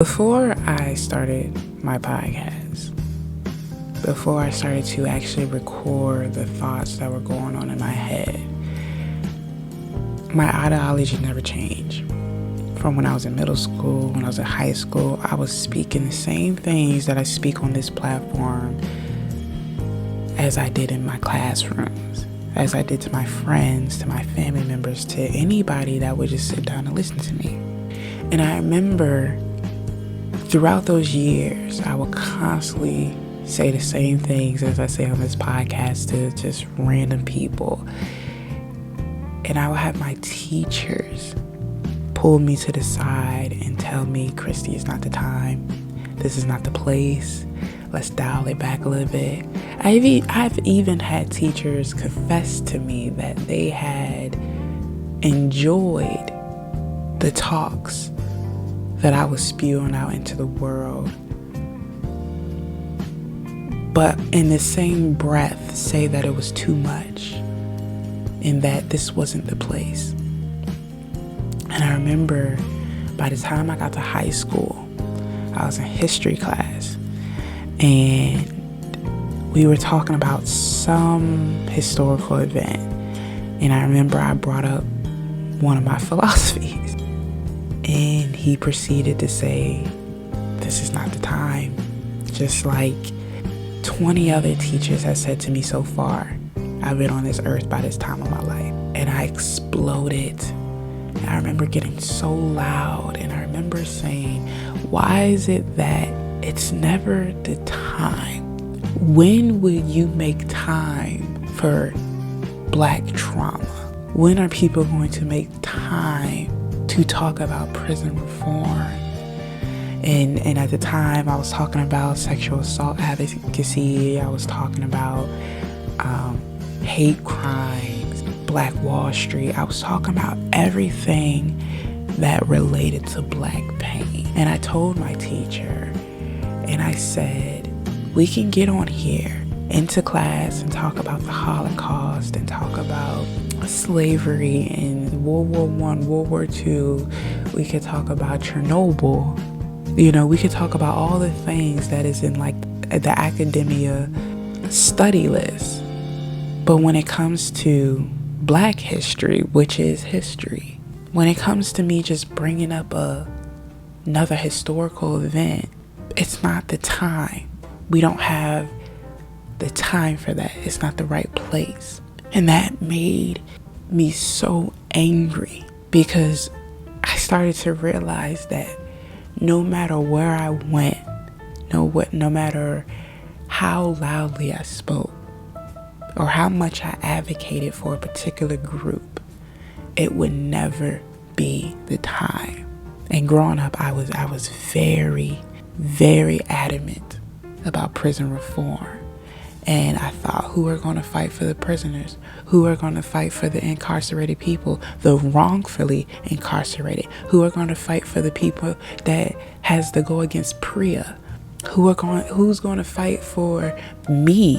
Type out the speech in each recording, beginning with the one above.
Before I started my podcast, before I started to actually record the thoughts that were going on in my head, my ideology never changed. From when I was in middle school, when I was in high school, I was speaking the same things that I speak on this platform as I did in my classrooms, as I did to my friends, to my family members, to anybody that would just sit down and listen to me. And I remember throughout those years, I would constantly say the same things as I say on this podcast to just random people. And I would have my teachers pull me to the side and tell me, Christy, it's not the time. This is not the place. Let's dial it back a little bit. I've even had teachers confess to me that they had enjoyed the talks that I was spewing out into the world, but in the same breath say that it was too much and that this wasn't the place. And I remember by the time I got to high school, I was in history class and we were talking about some historical event, and I remember I brought up one of my philosophies. And he proceeded to say, this is not the time. Just like 20 other teachers have said to me so far, I've been on this earth by this time of my life. And I exploded. And I remember getting so loud. And I remember saying, why is it that it's never the time? When will you make time for Black trauma? When are people going to make time to talk about prison reform? And at the time I was talking about sexual assault advocacy, I was talking about hate crimes, Black Wall Street, I was talking about everything that related to Black pain. And I told my teacher, and I said, we can get on here into class and talk about the Holocaust and talk about slavery in World War I, World War II. We could talk about Chernobyl. We could talk about all the things that is in like the academia study list. But when it comes to Black history, which is history, when it comes to me just bringing up another historical event, it's not the time. We don't have the time for that. It's not the right place. And that made me so angry because I started to realize that no matter where I went, no matter how loudly I spoke or how much I advocated for a particular group, it would never be the time. And growing up, I was very, very adamant about prison reform. And I thought, who are going to fight for the prisoners? Who are going to fight for the incarcerated people, the wrongfully incarcerated? Who are going to fight for the people that has to go against PREA? Who's going to fight for me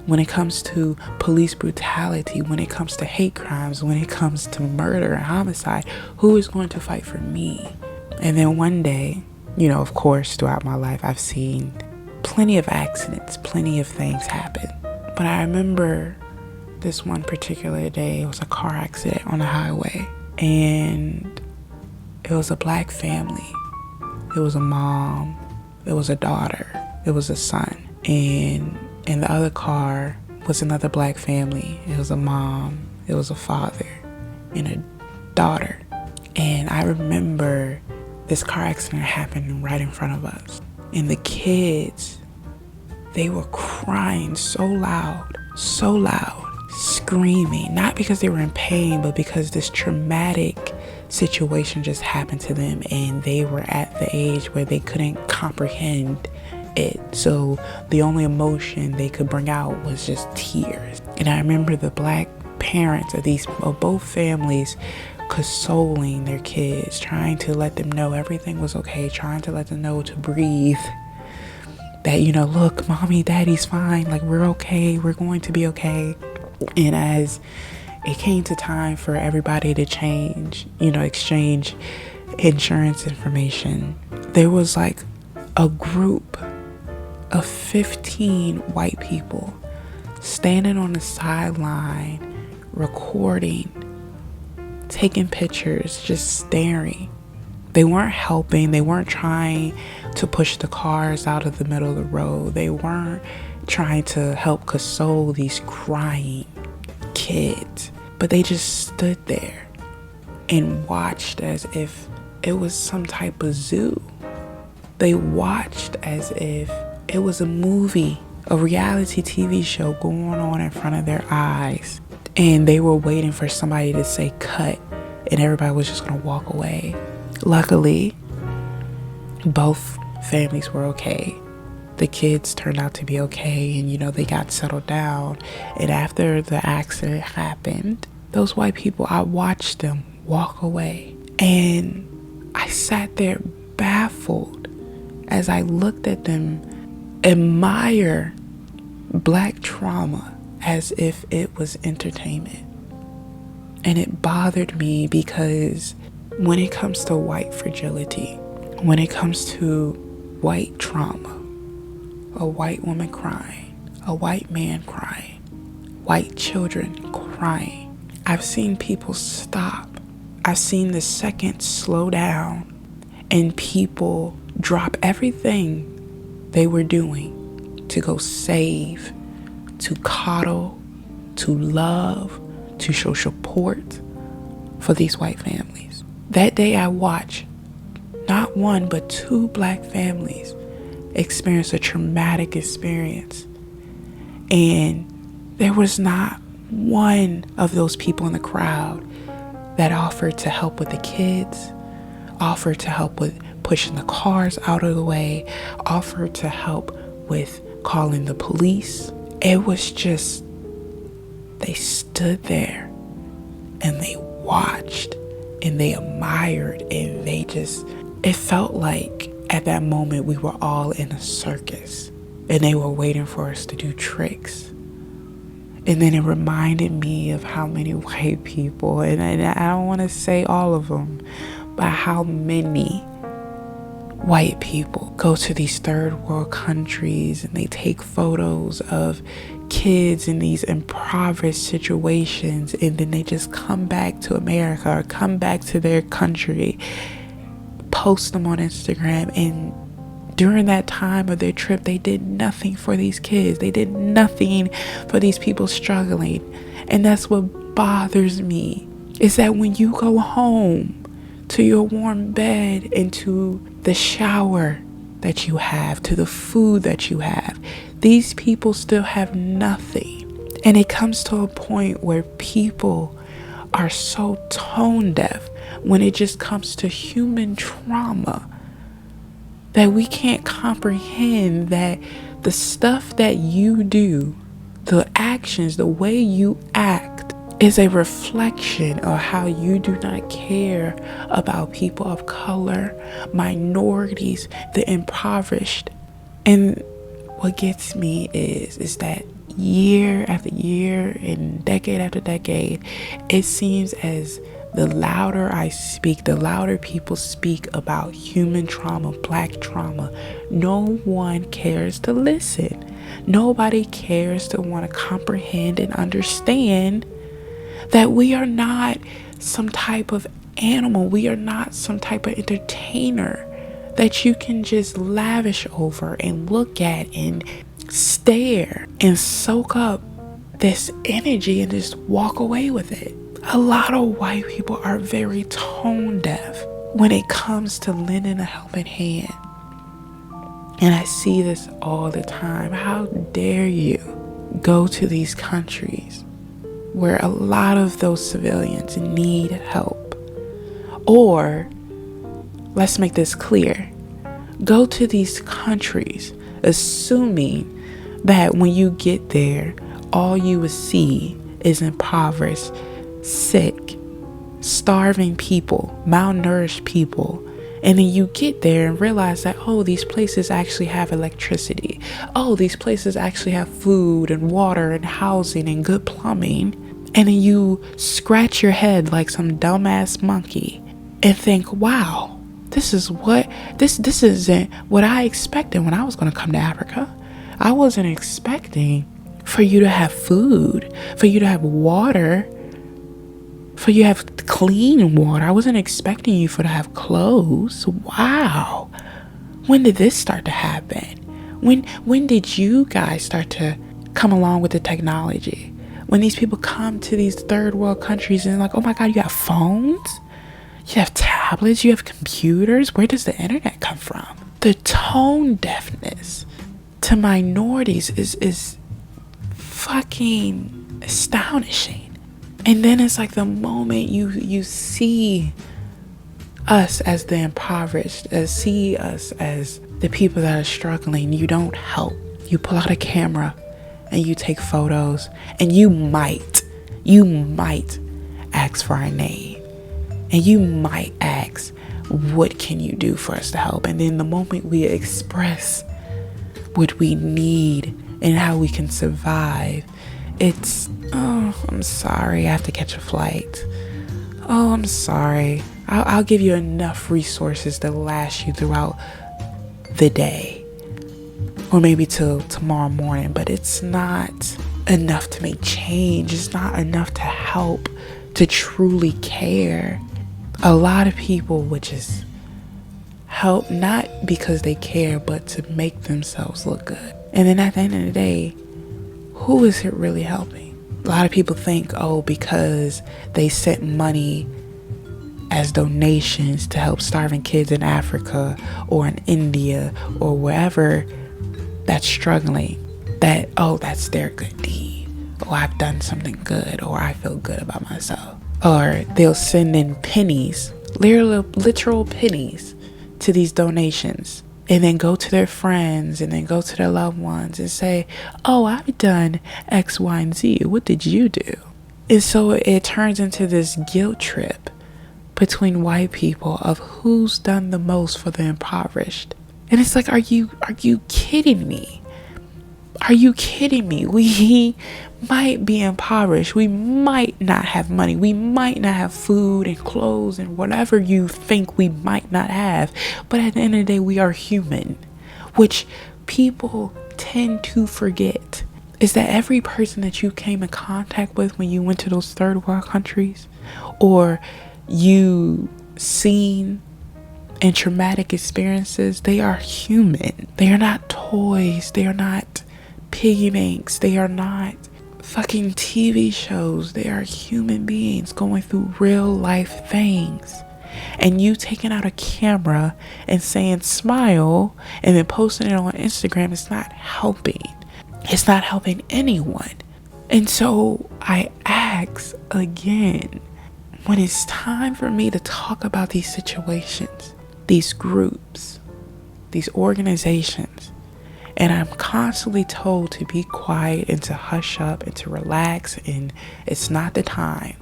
when it comes to police brutality, when it comes to hate crimes, when it comes to murder and homicide? Who is going to fight for me? And then one day, of course, throughout my life, I've seen plenty of accidents, plenty of things happen. But I remember this one particular day, it was a car accident on the highway. And it was a Black family. It was a mom, it was a daughter, it was a son. And in the other car was another Black family. It was a mom, it was a father, and a daughter. And I remember this car accident happened right in front of us. And the kids, they were crying so loud, screaming, not because they were in pain, but because this traumatic situation just happened to them and they were at the age where they couldn't comprehend it. So the only emotion they could bring out was just tears. And I remember the Black parents of both families consoling their kids, trying to let them know everything was okay, trying to let them know to breathe, that, look, mommy, daddy's fine, like, we're okay, we're going to be okay. And as it came to time for everybody to exchange insurance information. There was like a group of 15 white people standing on the sideline, recording, taking pictures, just staring. They weren't helping. They weren't trying to push the cars out of the middle of the road. They weren't trying to help console these crying kids. But they just stood there and watched as if it was some type of zoo. They watched as if it was a movie, a reality TV show going on in front of their eyes. And they were waiting for somebody to say cut, and everybody was just going to walk away. Luckily, both families were okay. The kids turned out to be okay, and they got settled down. And after the accident happened, those white people, I watched them walk away. And I sat there baffled as I looked at them admire Black trauma as if it was entertainment. And it bothered me because when it comes to white fragility, when it comes to white trauma, a white woman crying, a white man crying, white children crying, I've seen people stop. I've seen the seconds slow down and people drop everything they were doing to go save, to coddle, to love, to show support for these white families. That day I watched not one but two Black families experience a traumatic experience. And there was not one of those people in the crowd that offered to help with the kids, offered to help with pushing the cars out of the way, offered to help with calling the police. It was just, they stood there and they watched and they admired, and it felt like at that moment we were all in a circus and they were waiting for us to do tricks. And then it reminded me of how many white people, and I don't want to say all of them, but how many white people go to these third world countries and they take photos of kids in these impoverished situations, and then they just come back to America or come back to their country, post them on Instagram, and during that time of their trip they did nothing for these kids. They did nothing for these people struggling. And that's what bothers me, is that when you go home to your warm bed and to the shower that you have, to the food that you have, these people still have nothing. And it comes to a point where people are so tone deaf when it just comes to human trauma that we can't comprehend that the stuff that you do, the actions, the way you act, is a reflection of how you do not care about people of color, minorities, the impoverished. And what gets me is that year after year and decade after decade, it seems as the louder I speak, the louder people speak about human trauma, Black trauma, no one cares to listen. Nobody cares to want to comprehend and understand that we are not some type of animal. We are not some type of entertainer that you can just lavish over and look at and stare and soak up this energy and just walk away with it. A lot of white people are very tone deaf when it comes to lending a helping hand. And I see this all the time. How dare you go to these countries where a lot of those civilians need help? Or, let's make this clear, go to these countries assuming that when you get there, all you will see is impoverished, sick, starving people, malnourished people. And then you get there and realize that, oh, these places actually have electricity. Oh, these places actually have food and water and housing and good plumbing. And then you scratch your head like some dumbass monkey and think, wow, this isn't what I expected when I was going to come to Africa. I wasn't expecting for you to have food, for you to have water, for you to have clean water. I wasn't expecting you to have clothes. Wow. When did this start to happen? When did you guys start to come along with the technology? When these people come to these third world countries and like, oh my God, you have phones? You have tablets? You have computers? Where does the internet come from? The tone deafness to minorities is fucking astonishing. And then it's like the moment you see us as the impoverished, see us as the people that are struggling, you don't help. You pull out a camera and you take photos, and you might ask for our name, and you might ask, what can you do for us to help? And then the moment we express what we need and how we can survive, it's, oh, I'm sorry, I have to catch a flight. Oh, I'm sorry, I'll give you enough resources to last you throughout the day, or maybe till tomorrow morning, but it's not enough to make change. It's not enough to help, to truly care. A lot of people would just help not because they care, but to make themselves look good. And then at the end of the day, who is it really helping? A lot of people think, oh, because they sent money as donations to help starving kids in Africa or in India or wherever that's struggling, that, oh, that's their good deed. Oh, I've done something good, or I feel good about myself. Or they'll send in pennies, literal pennies, to these donations, and then go to their friends and then go to their loved ones and say, oh, I've done X, Y, and Z. What did you do? And so it turns into this guilt trip between white people of who's done the most for the impoverished. And it's like, are you kidding me? Are you kidding me? We might be impoverished. We might not have money. We might not have food and clothes and whatever you think we might not have. But at the end of the day, we are human, which people tend to forget. Is that every person that you came in contact with when you went to those third world countries, or you seen in traumatic experiences, they are human. They are not toys. They are not piggy banks. They are not fucking TV shows. They are human beings going through real life things. And you taking out a camera and saying smile and then posting it on Instagram is not helping. It's not helping anyone. And so I ask again, when it's time for me to talk about these situations, these groups, these organizations, and I'm constantly told to be quiet and to hush up and to relax and it's not the time.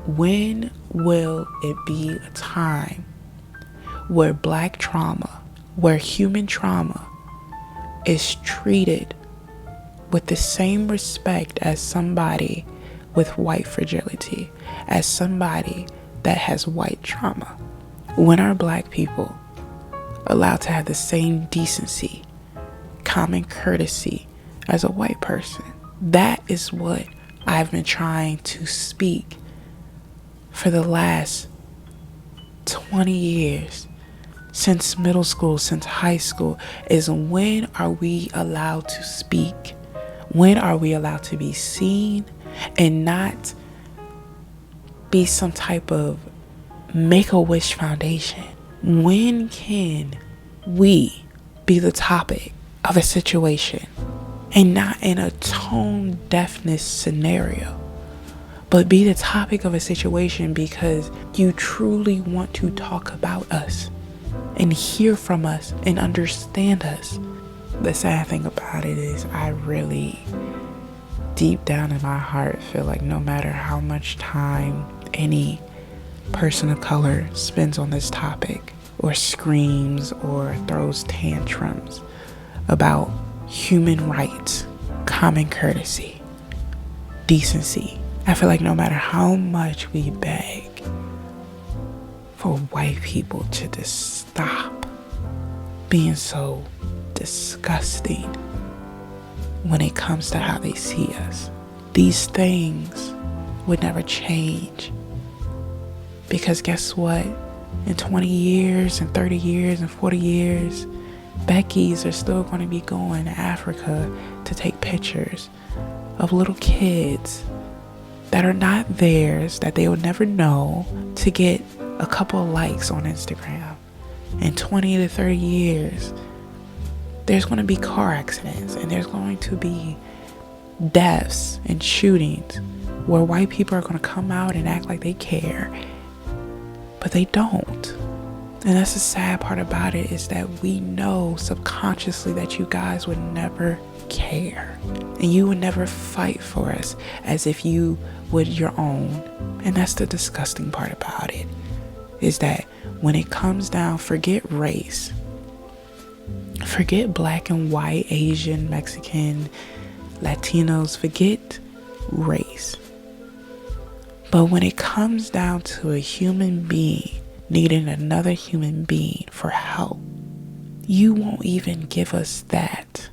When will it be a time where Black trauma, where human trauma is treated with the same respect as somebody with white fragility, as somebody that has white trauma? When are Black people allowed to have the same decency, common courtesy as a white person? That is what I've been trying to speak for the last 20 years, since middle school, since high school, is when are we allowed to speak? When are we allowed to be seen and not be some type of Make-A-Wish Foundation? When can we be the topic of a situation and not in a tone deafness scenario, but be the topic of a situation because you truly want to talk about us and hear from us and understand us? The sad thing about it is I really, deep down in my heart, feel like no matter how much time any person of color spends on this topic, or screams or throws tantrums about human rights, common courtesy, decency, I feel like no matter how much we beg for white people to just stop being so disgusting when it comes to how they see us. These things would never change, because guess what? In 20 years and 30 years and 40 years, Becky's are still going to be going to Africa to take pictures of little kids that are not theirs, that they would never know, to get a couple of likes on Instagram. In 20 to 30 years, there's going to be car accidents and there's going to be deaths and shootings where white people are going to come out and act like they care, but they don't. And that's the sad part about it, is that we know subconsciously that you guys would never care, and you would never fight for us as if you would your own. And that's the disgusting part about it, is that when it comes down, forget race, forget black and white, Asian, Mexican, Latinos, forget race. But when it comes down to a human being needing another human being for help, you won't even give us that.